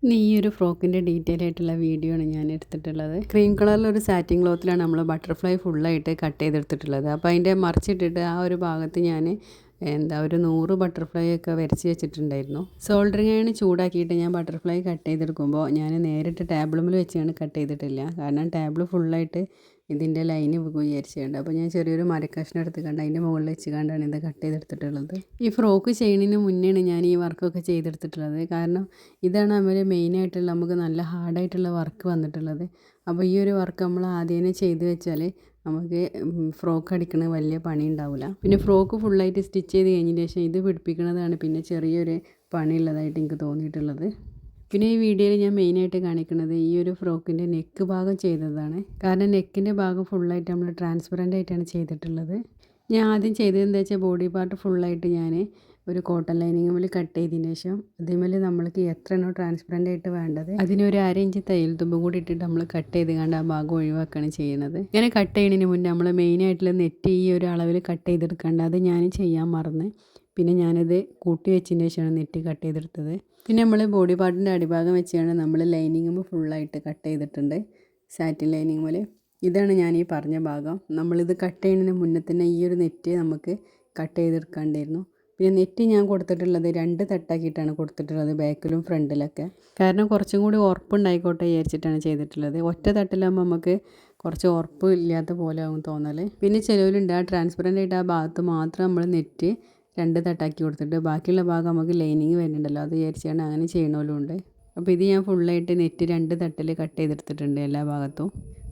ഇനി ഈ ഒരു ഫ്രോക്കിൻ്റെ ഡീറ്റെയിൽ ആയിട്ടുള്ള വീഡിയോ ആണ് ഞാൻ എടുത്തിട്ടുള്ളത്. ക്രീം കളറിലൊരു സാറ്റിൻ ക്ലോത്തിലാണ് നമ്മൾ ബട്ടർഫ്ലൈ ഫുള്ളായിട്ട് കട്ട് ചെയ്തെടുത്തിട്ടുള്ളത്. അപ്പോൾ അതിൻ്റെ മറിച്ചിട്ടിട്ട് ആ ഒരു ഭാഗത്ത് ഞാൻ ഒരു 100 ബട്ടർഫ്ലൈ ഒക്കെ വരച്ച് വെച്ചിട്ടുണ്ടായിരുന്നു. സോൾഡറിങ് അയൺ ചൂടാക്കിയിട്ട് ഞാൻ ബട്ടർഫ്ലൈ കട്ട് ചെയ്തെടുക്കുമ്പോൾ ഞാൻ നേരിട്ട് ടേബിളുമ്മൽ വെച്ചാണ് കട്ട് ചെയ്തിട്ടില്ല. കാരണം ടേബിൾ ഫുള്ളായിട്ട് ഇതിൻ്റെ ലൈന് വിചാരിച്ചുകൊണ്ട് അപ്പോൾ ഞാൻ ചെറിയൊരു മരക്കഷ്ണം എടുത്തുകൊണ്ട് അതിൻ്റെ മുകളിൽ വെച്ച് കണ്ടാണ് ഇത് കട്ട് ചെയ്തെടുത്തിട്ടുള്ളത്. ഈ ഫ്രോക്ക് ചെയ്യുന്നതിന് മുന്നെയാണ് ഞാൻ ഈ വർക്കൊക്കെ ചെയ്തെടുത്തിട്ടുള്ളത്. കാരണം ഇതാണ് നമ്മൾ മെയിനായിട്ടുള്ള നമുക്ക് നല്ല ഹാർഡായിട്ടുള്ള വർക്ക് വന്നിട്ടുള്ളത്. അപ്പോൾ ഈ ഒരു വർക്ക് നമ്മൾ ആദ്യമേ ചെയ്ത് വെച്ചാൽ നമുക്ക് ഫ്രോക്ക് അടിക്കണ വലിയ പണി ഉണ്ടാവില്ല. പിന്നെ ഫ്രോക്ക് ഫുള്ളായിട്ട് സ്റ്റിച്ച് ചെയ്ത് കഴിഞ്ഞതിന് ശേഷം ഇത് പിടിപ്പിക്കുന്നതാണ് പിന്നെ ചെറിയൊരു പണിയുള്ളതായിട്ട് എനിക്ക് തോന്നിയിട്ടുള്ളത്. പിന്നെ ഈ വീഡിയോയിൽ ഞാൻ മെയിനായിട്ട് കാണിക്കുന്നത് ഈ ഒരു ഫ്രോക്കിൻ്റെ നെക്ക് ഭാഗം ചെയ്തതാണ്. കാരണം നെക്കിൻ്റെ ഭാഗം ഫുള്ളായിട്ട് നമ്മൾ ട്രാൻസ്പെറൻ്റ് ആയിട്ടാണ് ചെയ്തിട്ടുള്ളത്. ഞാൻ ആദ്യം ചെയ്തത് എന്താ വെച്ചാൽ ബോഡി പാർട്ട് ഫുള്ളായിട്ട് ഞാൻ ഒരു കോട്ടൺ ലൈനിങ് മേൽ കട്ട് ചെയ്തതിന് ശേഷം അതേമേൽ നമ്മൾക്ക് എത്രയാണോ ട്രാൻസ്പെറൻ്റ് ആയിട്ട് വേണ്ടത് അതിനൊരു 1/2 ഇഞ്ച് തയ്യൽ തുമ്പ് കൂടി ഇട്ടിട്ട് നമ്മൾ കട്ട് ചെയ്ത് കണ്ട് ആ ഭാഗം ഒഴിവാക്കുകയാണ് ചെയ്യുന്നത്. ഇങ്ങനെ കട്ട് ചെയ്യുന്നതിന് മുന്നേ നമ്മൾ മെയിനായിട്ടുള്ള നെറ്റ് ഈ ഒരു അളവിൽ കട്ട് ചെയ്തെടുക്കേണ്ട അത് ഞാൻ ചെയ്യാൻ മറന്ന് പിന്നെ ഞാനത് കൂട്ടി വെച്ചതിന് ശേഷമാണ് നെറ്റ് കട്ട് ചെയ്തെടുത്തത്. പിന്നെ നമ്മൾ ബോഡി പാർട്ടിൻ്റെ അടിഭാഗം വെച്ചാണ് നമ്മൾ ലൈനിങ്ങുമ്പോൾ ഫുള്ളായിട്ട് കട്ട് ചെയ്തിട്ടുണ്ട്. സാറ്റിൻ ലൈനിങ് പോലെ ഇതാണ് ഞാൻ ഈ പറഞ്ഞ ഭാഗം. നമ്മളിത് കട്ട് ചെയ്യുന്നതിന് മുന്നേ തന്നെ ഈ ഒരു നെറ്റ് നമുക്ക് കട്ട് ചെയ്തെടുക്കാണ്ടായിരുന്നു. പിന്നെ നെറ്റ് ഞാൻ കൊടുത്തിട്ടുള്ളത് 2 തട്ടാക്കിയിട്ടാണ് കൊടുത്തിട്ടുള്ളത് ബാക്കിലും ഫ്രണ്ടിലൊക്കെ. കാരണം കുറച്ചും കൂടി ഉറപ്പുണ്ടായിക്കോട്ടെ വിചാരിച്ചിട്ടാണ് ചെയ്തിട്ടുള്ളത്. ഒറ്റ തട്ടിലാകുമ്പോൾ നമുക്ക് കുറച്ച് ഉറപ്പ് ഇല്ലാത്ത പോലെ ആകും തോന്നൽ. പിന്നെ ചിലവരുണ്ട് ആ ട്രാൻസ്പെറൻ്റ് ആയിട്ട് ആ ഭാഗത്ത് മാത്രം നമ്മൾ നെറ്റ് 2 തട്ടാക്കി കൊടുത്തിട്ട് ബാക്കിയുള്ള ഭാഗം നമുക്ക് ലൈനിങ് വരുന്നുണ്ടല്ലോ അത് വിചാരിച്ചാണ് അങ്ങനെ ചെയ്യണമല്ലോ ഉണ്ട്. അപ്പോൾ ഇത് ഞാൻ ഫുള്ളായിട്ട് നെറ്റ് 2 തട്ടിൽ കട്ട് ചെയ്തെടുത്തിട്ടുണ്ട് എല്ലാ ഭാഗത്തും.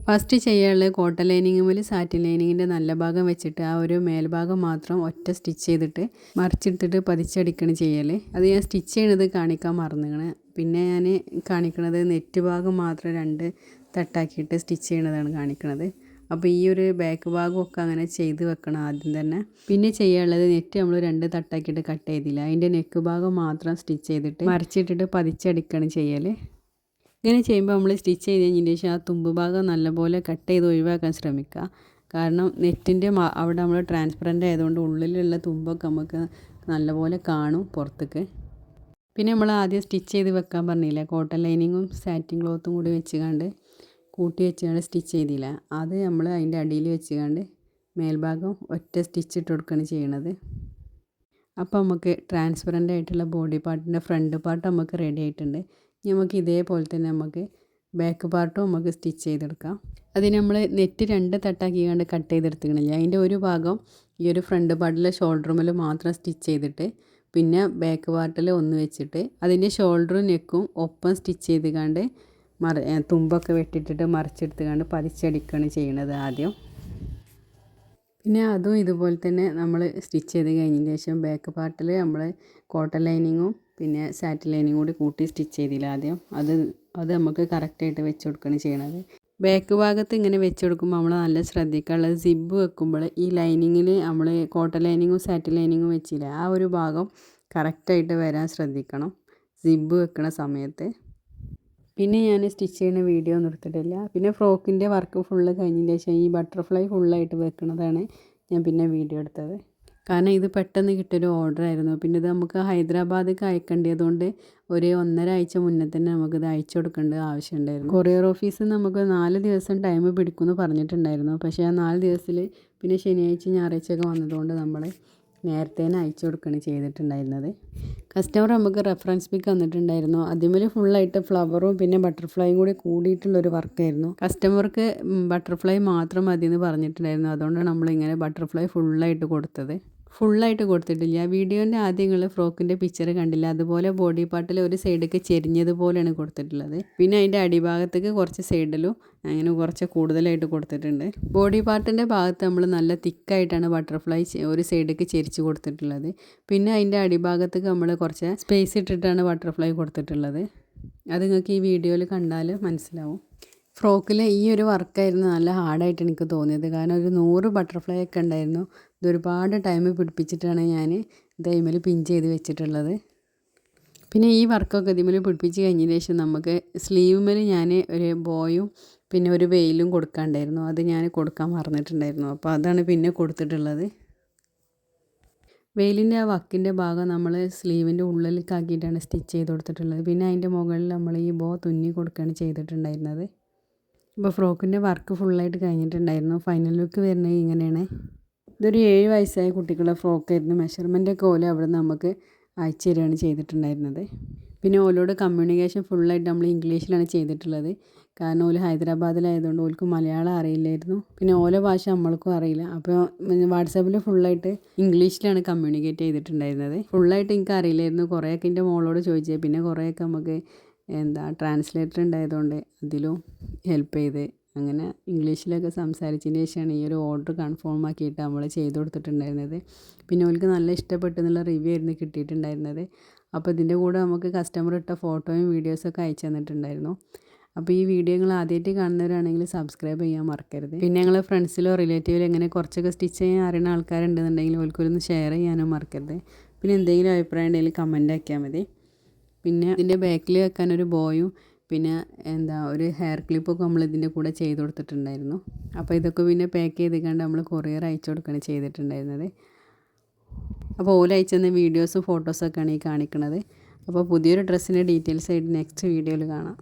ഫസ്റ്റ് ചെയ്യാനുള്ളത് കോട്ടൺ ലൈനിങ് മുതൽ സാറ്റിൻ ലൈനിങ്ങിൻ്റെ നല്ല ഭാഗം വെച്ചിട്ട് ആ ഒരു മേൽഭാഗം മാത്രം ഒറ്റ സ്റ്റിച്ച് ചെയ്തിട്ട് മറിച്ചെടുത്തിട്ട് പതിച്ചടിക്കണം ചെയ്യൽ. അത് ഞാൻ സ്റ്റിച്ച് ചെയ്യണത് കാണിക്കാൻ മറന്നിങ്ങനെ. പിന്നെ ഞാൻ കാണിക്കണത് നെറ്റ് ഭാഗം മാത്രം 2 തട്ടാക്കിയിട്ട് സ്റ്റിച്ച് ചെയ്യണതാണ് കാണിക്കണത്. അപ്പോൾ ഈ ഒരു ബാക്ക് ഭാഗമൊക്കെ അങ്ങനെ ചെയ്ത് വെക്കണം ആദ്യം തന്നെ. പിന്നെ ചെയ്യാനുള്ളത് നെറ്റ് നമ്മൾ 2 തട്ടാക്കിയിട്ട് കട്ട് ചെയ്തില്ല അതിൻ്റെ നെക്ക് ഭാഗം മാത്രം സ്റ്റിച്ച് ചെയ്തിട്ട് മറിച്ചിട്ടിട്ട് പതിച്ചടിക്കണം ചെയ്യൽ. ഇങ്ങനെ ചെയ്യുമ്പോൾ നമ്മൾ സ്റ്റിച്ച് ചെയ്ത് കഴിഞ്ഞതിന് ശേഷം ആ തുമ്പ് ഭാഗം നല്ലപോലെ കട്ട് ചെയ്ത് ഒഴിവാക്കാൻ ശ്രമിക്കുക. കാരണം നെറ്റിൻ്റെ അവിടെ നമ്മൾ ട്രാൻസ്പെറൻ്റ് ആയതുകൊണ്ട് ഉള്ളിലുള്ള തുമ്പൊക്കെ നമുക്ക് നല്ലപോലെ കാണും പുറത്തേക്ക്. പിന്നെ നമ്മൾ ആദ്യം സ്റ്റിച്ച് ചെയ്ത് വെക്കാൻ പറഞ്ഞില്ല കോട്ടൺ ലൈനിങ്ങും സാറ്റിൻ ക്ലോത്തും കൂടി വെച്ചുകൊണ്ട് കൂട്ടി വെച്ചുകൊണ്ട് സ്റ്റിച്ച് ചെയ്തില്ല അത് നമ്മൾ അതിൻ്റെ അടിയിൽ വെച്ചുകൊണ്ട് മേൽഭാഗം ഒറ്റ സ്റ്റിച്ച് ഇട്ട് കൊടുക്കുകയാണ് ചെയ്യണത്. അപ്പോൾ നമുക്ക് ട്രാൻസ്പെറൻ്റ് ആയിട്ടുള്ള ബോഡി പാർട്ടിൻ്റെ ഫ്രണ്ട് പാർട്ട് നമുക്ക് റെഡി ആയിട്ടുണ്ട്. നമുക്ക് ഇതേപോലെ തന്നെ നമുക്ക് ബാക്ക് പാർട്ടും നമുക്ക് സ്റ്റിച്ച് ചെയ്തെടുക്കാം. അതിന് നമ്മൾ നെറ്റ് 2 തട്ടാക്കിയാണ്ട് കട്ട് ചെയ്തെടുത്തിക്കണില്ല അതിൻ്റെ ഒരു ഭാഗം ഈ ഒരു ഫ്രണ്ട് പാർട്ടിലെ ഷോൾഡറുമിൽ മാത്രം സ്റ്റിച്ച് ചെയ്തിട്ട് പിന്നെ ബാക്ക് പാർട്ടിൽ ഒന്ന് വെച്ചിട്ട് അതിൻ്റെ ഷോൾഡറും നെക്കും ഒപ്പം സ്റ്റിച്ച് ചെയ്തുകൊണ്ട് തുമ്പൊക്കെ വെട്ടിയിട്ടിട്ട് മറിച്ചെടുത്തുകൊണ്ട് പതിച്ചടിക്കുകയാണ് ചെയ്യണത് ആദ്യം. പിന്നെ അതും ഇതുപോലെ തന്നെ നമ്മൾ സ്റ്റിച്ച് ചെയ്ത് കഴിഞ്ഞതിന് ശേഷം ബാക്ക് പാർട്ടിൽ നമ്മൾ കോട്ടൺ ലൈനിങ്ങും പിന്നെ സാറ്റിൻ ലൈനിങ്ങും കൂടി കൂട്ടി സ്റ്റിച്ച് ചെയ്തില്ല ആദ്യം അത് നമുക്ക് കറക്റ്റായിട്ട് വെച്ച് കൊടുക്കുകയാണ് ചെയ്യണത്. ബാക്ക് ഭാഗത്ത് ഇങ്ങനെ വെച്ച് കൊടുക്കുമ്പോൾ നമ്മൾ നല്ല ശ്രദ്ധിക്കാനുള്ളത് സിബ് വെക്കുമ്പോൾ ഈ ലൈനിങ്ങിൽ നമ്മൾ കോട്ടൺ ലൈനിങ്ങും സാറ്റിൻ ലൈനിങ്ങും വെച്ചില്ല ആ ഒരു ഭാഗം കറക്റ്റായിട്ട് വരാൻ ശ്രദ്ധിക്കണം സിബ് വെക്കണ സമയത്ത്. പിന്നെ ഞാൻ സ്റ്റിച്ച് ചെയ്യുന്ന വീഡിയോ ഒന്നും എടുത്തിട്ടില്ല. പിന്നെ ഫ്രോക്കിൻ്റെ വർക്ക് ഫുള്ള് കഴിഞ്ഞതിന് ശേഷം ഈ ബട്ടർഫ്ലൈ ഫുള്ളായിട്ട് വെക്കുന്നതാണ് ഞാൻ പിന്നെ വീഡിയോ എടുത്തത്. കാരണം ഇത് പെട്ടെന്ന് കിട്ടിയൊരു ഓർഡർ ആയിരുന്നു. പിന്നെ ഇത് നമുക്ക് ഹൈദരാബാദിലേക്ക് അയക്കേണ്ടതുകൊണ്ട് ഒരു 1.5 ആഴ്ച മുന്നേ തന്നെ നമുക്കിത് അയച്ചു കൊടുക്കേണ്ട ആവശ്യമുണ്ടായിരുന്നു. കൊറിയർ ഓഫീസിൽ നമുക്ക് 4 ദിവസം ടൈം പിടിക്കുമെന്ന് പറഞ്ഞിട്ടുണ്ടായിരുന്നു. പക്ഷേ ആ 4 ദിവസത്തിൽ പിന്നെ ശനിയാഴ്ച ഞായറാഴ്ചയൊക്കെ വന്നതുകൊണ്ട് നമ്മൾ നേരത്തെ തന്നെ അയച്ചു കൊടുക്കുകയാണ് ചെയ്തിട്ടുണ്ടായിരുന്നത്. കസ്റ്റമർ നമുക്ക് റെഫറൻസ് പിക്ക് തന്നിട്ടുണ്ടായിരുന്നു. അതിൽ ഫുള്ളായിട്ട് ഫ്ലവറും പിന്നെ ബട്ടർഫ്ലൈയും കൂടി കൂടിയിട്ടുള്ളൊരു വർക്കായിരുന്നു. കസ്റ്റമർക്ക് ബട്ടർഫ്ലൈ മാത്രം മതി എന്ന് പറഞ്ഞിട്ടുണ്ടായിരുന്നു. അതുകൊണ്ടാണ് നമ്മളിങ്ങനെ ബട്ടർഫ്ലൈ ഫുള്ളായിട്ട് കൊടുത്തത്. ഫുള്ളായിട്ട് കൊടുത്തിട്ടില്ല. വീഡിയോൻ്റെ ആദ്യങ്ങൾ ഫ്രോക്കിൻ്റെ പിക്ചർ കണ്ടില്ല അതുപോലെ ബോഡി പാർട്ടിൽ ഒരു സൈഡൊക്കെ ചെരിഞ്ഞതുപോലെയാണ് കൊടുത്തിട്ടുള്ളത്. പിന്നെ അതിൻ്റെ അടിഭാഗത്തേക്ക് കുറച്ച് സൈഡിലും അങ്ങനെ കുറച്ച് കൂടുതലായിട്ട് കൊടുത്തിട്ടുണ്ട്. ബോഡി പാർട്ടിൻ്റെ ഭാഗത്ത് നമ്മൾ നല്ല തിക്കായിട്ടാണ് ബട്ടർഫ്ലൈ ഒരു സൈഡൊക്കെ ചെരിച്ച് കൊടുത്തിട്ടുള്ളത്. പിന്നെ അതിൻ്റെ അടിഭാഗത്തേക്ക് നമ്മൾ കുറച്ച് സ്പേസ് ഇട്ടിട്ടാണ് ബട്ടർഫ്ലൈ കൊടുത്തിട്ടുള്ളത്. അത് നിങ്ങൾക്ക് ഈ വീഡിയോയിൽ കണ്ടാൽ മനസ്സിലാവും. ഫ്രോക്കിൽ ഈ ഒരു വർക്കായിരുന്നു നല്ല ഹാർഡായിട്ട് എനിക്ക് തോന്നിയത്. കാരണം ഒരു 100 ബട്ടർഫ്ലൈ ഒക്കെ ഉണ്ടായിരുന്നു. ഇതൊരുപാട് ടൈം പിടിപ്പിച്ചിട്ടാണ് ഞാൻ ഇതേമേൽ പിൻ ചെയ്ത് വെച്ചിട്ടുള്ളത്. പിന്നെ ഈ വർക്കൊക്കെ ഇതിമേൽ പിടിപ്പിച്ച് കഴിഞ്ഞതിന് ശേഷം നമുക്ക് സ്ലീവുമേൽ ഞാൻ ഒരു ബോയും പിന്നെ ഒരു വെയിലും കൊടുക്കാണ്ടായിരുന്നു. അത് ഞാൻ കൊടുക്കാൻ മറന്നിട്ടുണ്ടായിരുന്നു. അപ്പോൾ അതാണ് പിന്നെ കൊടുത്തിട്ടുള്ളത്. വെയിലിൻ്റെ ആ വക്കിൻ്റെ ഭാഗം നമ്മൾ സ്ലീവിൻ്റെ ഉള്ളിലേക്കാക്കിയിട്ടാണ് സ്റ്റിച്ച് ചെയ്ത് കൊടുത്തിട്ടുള്ളത്. പിന്നെ അതിൻ്റെ മുകളിൽ നമ്മൾ ഈ ബോ തുന്നി കൊടുക്കുകയാണ് ചെയ്തിട്ടുണ്ടായിരുന്നത്. ഇപ്പോൾ ഫ്രോക്കിൻ്റെ വർക്ക് ഫുള്ളായിട്ട് കഴിഞ്ഞിട്ടുണ്ടായിരുന്നു. ഫൈനൽ ലുക്ക് വരുന്നത് ഇങ്ങനെയാണ്. ഇതൊരു 7 വയസ്സായ കുട്ടിക്കുള്ള ഫ്രോക്കായിരുന്നു. മെഷർമെൻറ്റൊക്കെ ഓല് അവിടെ നമുക്ക് അയച്ചു തരികയാണ് ചെയ്തിട്ടുണ്ടായിരുന്നത്. പിന്നെ ഓലോട് കമ്മ്യൂണിക്കേഷൻ ഫുള്ളായിട്ട് നമ്മൾ ഇംഗ്ലീഷിലാണ് ചെയ്തിട്ടുള്ളത്. കാരണം ഓല് ഹൈദരാബാദിലായതുകൊണ്ട് ഓൽക്ക് മലയാളം അറിയില്ലായിരുന്നു. പിന്നെ ഓല ഭാഷ നമ്മൾക്കും അറിയില്ല. അപ്പോൾ വാട്സാപ്പിൽ ഫുള്ളായിട്ട് ഇംഗ്ലീഷിലാണ് കമ്മ്യൂണിക്കേറ്റ് ചെയ്തിട്ടുണ്ടായിരുന്നത്. ഫുള്ളായിട്ട് എനിക്ക് അറിയില്ലായിരുന്നു. കുറേയൊക്കെ എൻ്റെ മോളോട് ചോദിച്ചത്. പിന്നെ കുറേയൊക്കെ നമുക്ക് ട്രാൻസ്ലേറ്റർ ഉണ്ടായതുകൊണ്ട് അതിലും ഹെൽപ്പ് ചെയ്ത് അങ്ങനെ ഇംഗ്ലീഷിലൊക്കെ സംസാരിച്ചതിന് ശേഷമാണ് ഈ ഒരു ഓർഡർ കൺഫേം ആക്കിയിട്ട് നമ്മൾ ചെയ്ത് കൊടുത്തിട്ടുണ്ടായിരുന്നത്. പിന്നെ ഓൽക്ക് നല്ല ഇഷ്ടപ്പെട്ടു എന്നുള്ള റിവ്യൂ ആയിരുന്നു കിട്ടിയിട്ടുണ്ടായിരുന്നത്. അപ്പോൾ ഇതിൻ്റെ കൂടെ നമുക്ക് കസ്റ്റമർ ഇട്ട ഫോട്ടോയും വീഡിയോസൊക്കെ അയച്ചു തന്നിട്ടുണ്ടായിരുന്നു. അപ്പോൾ ഈ വീഡിയോ നിങ്ങൾ ആദ്യമായിട്ട് കാണുന്നവരാണെങ്കിൽ സബ്സ്ക്രൈബ് ചെയ്യാൻ മറക്കരുത്. പിന്നെ ഞങ്ങൾ ഫ്രണ്ട്സിലോ റിലേറ്റീവിലോ എങ്ങനെ കുറച്ചൊക്കെ സ്റ്റിച്ച് ചെയ്യാൻ അറിയുന്ന ആൾക്കാരുണ്ടെന്നുണ്ടെങ്കിൽ ഓൽക്കൊന്ന് ഷെയർ ചെയ്യാനും മറക്കരുത്. പിന്നെ എന്തെങ്കിലും അഭിപ്രായം ഉണ്ടെങ്കിൽ കമൻ്റ് ആക്കിയാൽ മതി. പിന്നെ ഇതിൻ്റെ ബാക്കിൽ വെക്കാനൊരു ബോയും പിന്നെ ഒരു ഹെയർ ക്ലിപ്പൊക്കെ നമ്മൾ ഇതിൻ്റെ കൂടെ ചെയ്ത് കൊടുത്തിട്ടുണ്ടായിരുന്നു. അപ്പോൾ ഇതൊക്കെ പിന്നെ പാക്ക് ചെയ്തിട്ട് നമ്മൾ കൊറിയർ അയച്ചു കൊടുക്കുകയാണ് ചെയ്തിട്ടുണ്ടായിരുന്നത്. അപ്പോൾ ഓല് അയച്ചു തന്ന വീഡിയോസും ഫോട്ടോസൊക്കെയാണ് ഈ കാണിക്കുന്നത്. അപ്പോൾ പുതിയൊരു ഡ്രസ്സിൻ്റെ ഡീറ്റെയിൽസ് ആയിട്ട് നെക്സ്റ്റ് വീഡിയോയിൽ കാണാം.